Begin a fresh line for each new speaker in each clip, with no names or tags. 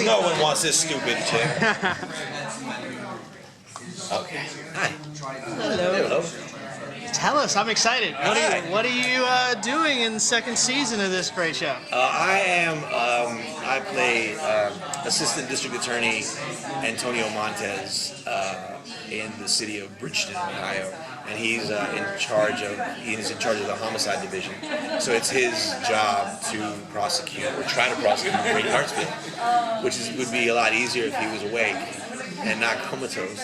No one wants this stupid chick. Okay. Hi.
Hello. Tell us, I'm excited. What are you doing in the second season of this great show?
I play Assistant District Attorney Antonio Montez in the city of Bridgeton, Ohio, and he's in charge of the homicide division. So it's his job to prosecute or try to prosecute Brady Hartsfield, which would be a lot easier if he was awake and not comatose.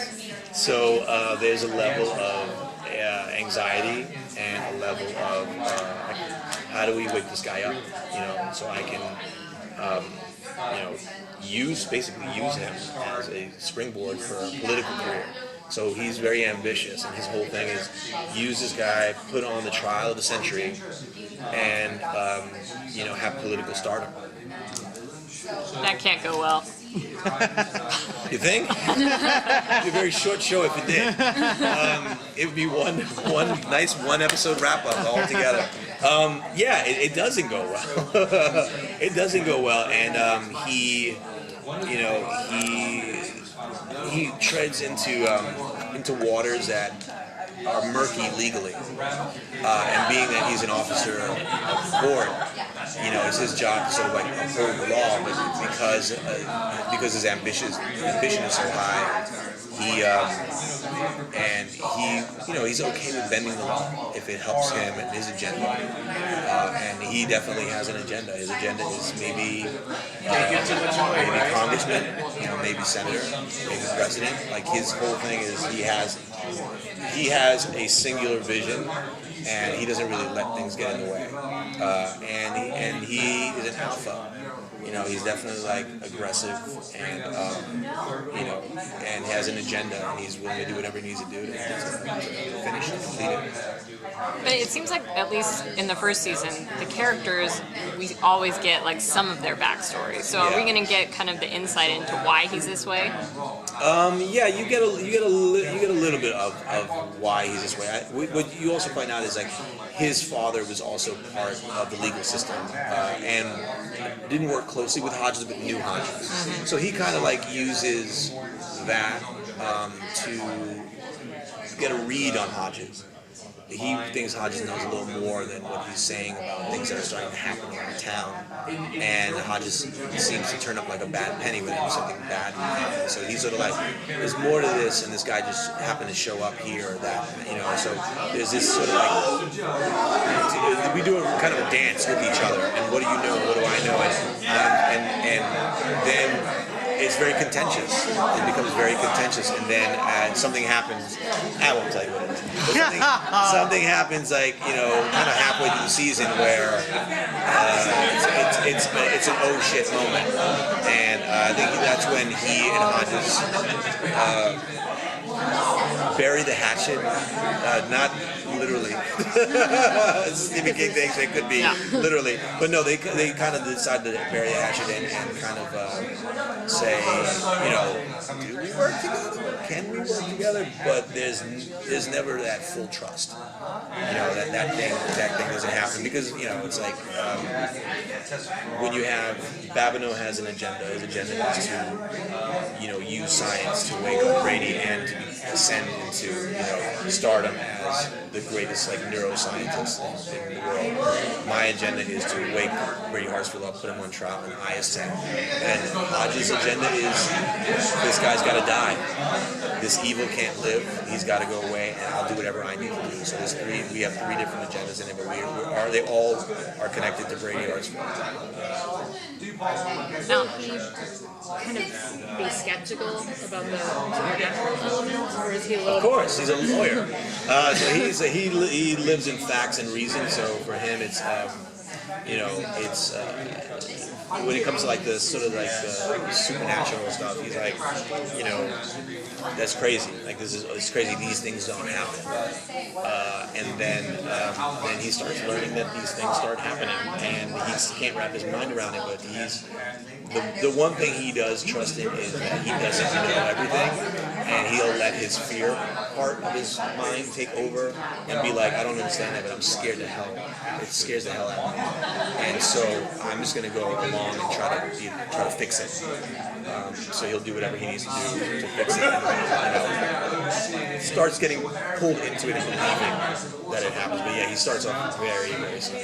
So there's a level of anxiety and a level of how do we wake this guy up, so I can basically use him as a springboard for a political career. So he's very ambitious, and his whole thing is use this guy, put on the trial of the century, and have political stardom.
That can't go well.
You think? It'd be a very short show if it did. It would be one nice one episode wrap up all together. It doesn't go well. It doesn't go well, and he treads into waters that are murky legally, and being that he's an officer of the court, it's his job to sort of uphold the law, but because his ambition is so high, he's okay with bending the law if it helps him and his agenda, and he definitely has an agenda. His agenda is maybe congressman, maybe senator, maybe president. Like his whole thing is he has a singular vision, and he doesn't really let things get in the way. And he is an alpha. He's definitely aggressive and and has an agenda, and he's willing to do whatever he needs to do to finish and complete it.
But it seems like, at least in the first season, the characters, we always get some of their backstory. So are we going to get kind of the insight into why he's this way?
You get a little bit of why he's this way. What you also find out is his father was also part of the legal system and didn't work closely with Hodges, but knew Hodges. So he kind of uses that to get a read on Hodges. He thinks Hodges knows a little more than what he's saying about things that are starting to happen around town, and Hodges seems to turn up like a bad penny whenever something bad happens. So he's sort of there's more to this, and this guy just happened to show up here or that, So there's this sort of we do a kind of a dance with each other, and what do you know, what do I know, and then it's very contentious. It becomes very contentious, and then something happens. I won't tell you what it is. But something happens, kind of halfway through the season, where it's an oh shit moment, and I think that's when he and Hodges bury the hatchet, not literally. Stephen King thinks it could be literally, but no, they kind of decide to bury the hatchet and kind of say, do we work together? Can we work together? But there's never that full trust. That thing doesn't happen because it's when you have Babineau has an agenda. His agenda is to use science to wake up Brady and to ascend into stardom as the greatest neuroscientist in the world. My agenda is to wake Brady Hartsfield up, put him on trial, and I ascend. And Hodges' agenda is this guy's got to die. This evil can't live. He's got to go away, and I'll do whatever I need to do. So we have three different agendas in it, but they all are connected to Brady Hartsfield.
Now, he kind of be skeptical about the supernatural element, or is he a little?
Of course, he's a lawyer. So he lives in facts and reason. So for him, it's when it comes to the sort of the supernatural stuff, he's that's crazy. It's crazy. These things don't happen. And then he starts learning that these things start happening, and he can't wrap his mind around it. But the one thing he does trust in is that he doesn't know everything, and he'll let his fear part of his mind take over and be like, I don't understand that, but I'm scared to hell. It scares the hell out of me, and so I'm just gonna go along and try to fix it. So he'll do whatever he needs to do to fix it. And, starts getting pulled into it and believing that it happens. But yeah, he starts off very, very slow.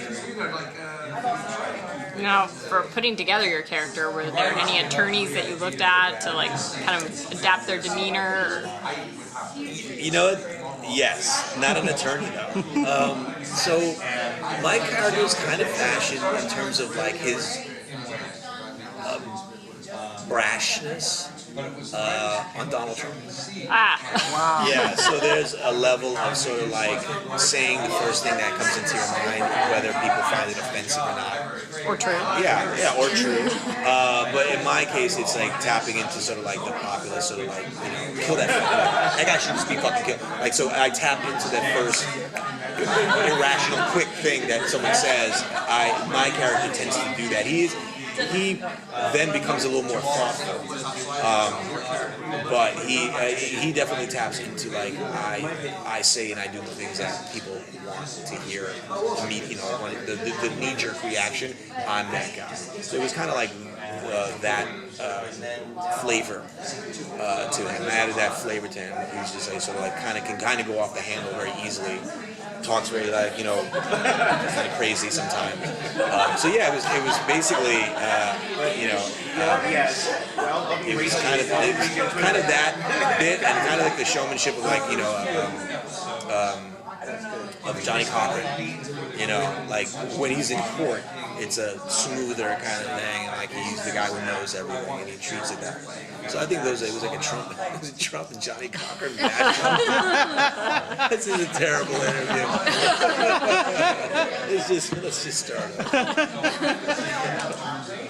Now, for putting together your character, were there any attorneys that you looked at to like kind of adapt their demeanor?
You know what? Yes, not an attorney though. So my character is kind of fashioned in terms of like his brashness on Donald Trump.
Wow.
Yeah, so there's a level of sort of like saying the first thing that comes into your mind, whether people find it offensive or not.
Or true.
Yeah, or true. But in my case, it's like tapping into sort of like the popular sort of like, kill that fucking guy. That guy should just be fucking killed. Like, so I tap into that first irrational, quick thing that someone says. My character tends to do that. He then becomes a little more thoughtful, but he definitely taps into like I say and I do the things that people want to hear. The knee-jerk reaction. I'm that guy. So it was kind of like that flavor to him. I added that flavor to him. He was just like sort of like can go off the handle very easily. Talks very like kind of crazy sometimes. So yeah, it was basically it was kind of that bit and kind of like the showmanship of like of Johnny Cochran. Like when he's in court, it's a smoother kind of thing, and like he's the guy who knows everything, and he treats it that way. So I think it was like a Trump and Johnny Cochran match. This is a terrible interview. Let's just start it.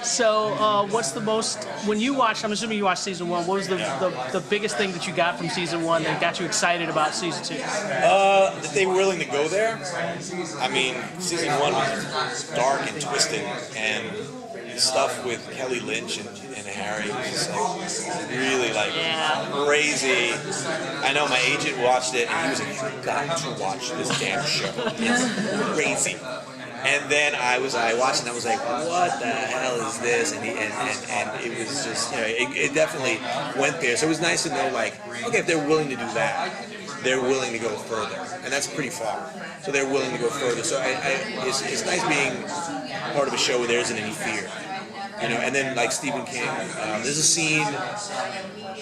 So, what's the most when you watched? I'm assuming you watched season 1. What was the biggest thing that you got from season 1 that got you excited about season 2?
That they were willing to go there. I mean, season 1 was dark and twisted, and stuff with Kelly Lynch and Harry was just like really like crazy. I know my agent watched it and he was like, "You've got to watch this damn show. It's crazy." And then I watched it and I was like, what the hell is this? And it was just, it definitely went there. So it was nice to know, like, okay, if they're willing to do that, they're willing to go further. And that's pretty far. So they're willing to go further. So it's nice being part of a show where there isn't any fear. And then like Stephen King, there's a scene,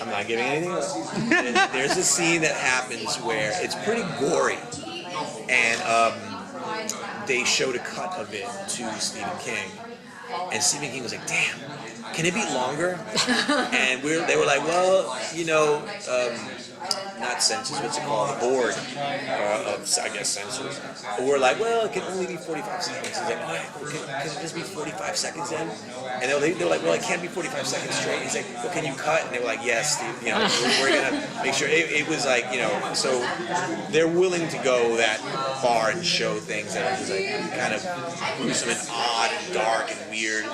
I'm not giving anything away. There's a scene that happens where it's pretty gory. And they showed a cut of it to Stephen King, and Stephen King was like, "Damn, can it be longer?" And they were like, "Well, not censors, what's it called? The board of, I guess, censors." But we're like, "Well, it can only be 45 seconds." He's like, "All right, can it just be 45 seconds then?" And they were like, "Well, it can't be 45 seconds straight." He's like, "Well, can you cut?" And they were like, "Yes, Steve, we're gonna make sure." It was like, so they're willing to go that far and show things that are just like kind of gruesome and odd and dark and weird.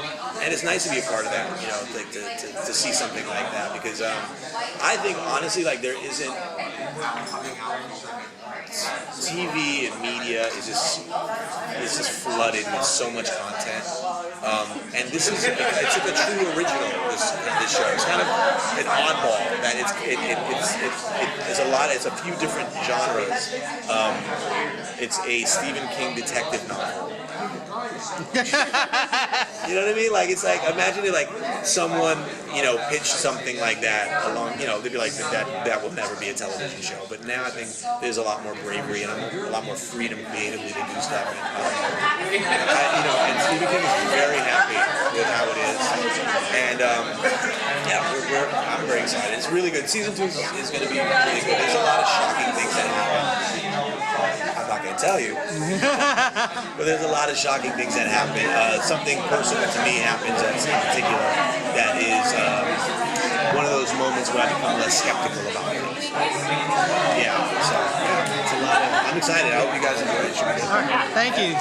And it's nice to be a part of that, like to see something like that, because I think honestly, like there isn't. TV and media is just flooded with so much content, and it's like a true original. This show, it's kind of an oddball that it's a lot. It's a few different genres. It's a Stephen King detective novel. You know what I mean? Like it's like imagine it like someone pitched something like that along. They'd be like that will never be a television show. But now I think there's a lot more bravery and a lot more freedom creatively to do stuff. And Stephen King is very happy with how it is. And I'm very excited. It's really good. Season 2 is going to be really good. There's a lot of shocking things that happen. I'm not going to tell you, but there's a lot of shocking things that happen. Something personal to me happens in particular that is one of those moments where I become less skeptical about things. Yeah, so it's a lot of. I'm excited. I hope you guys enjoy it.
All right, thank you.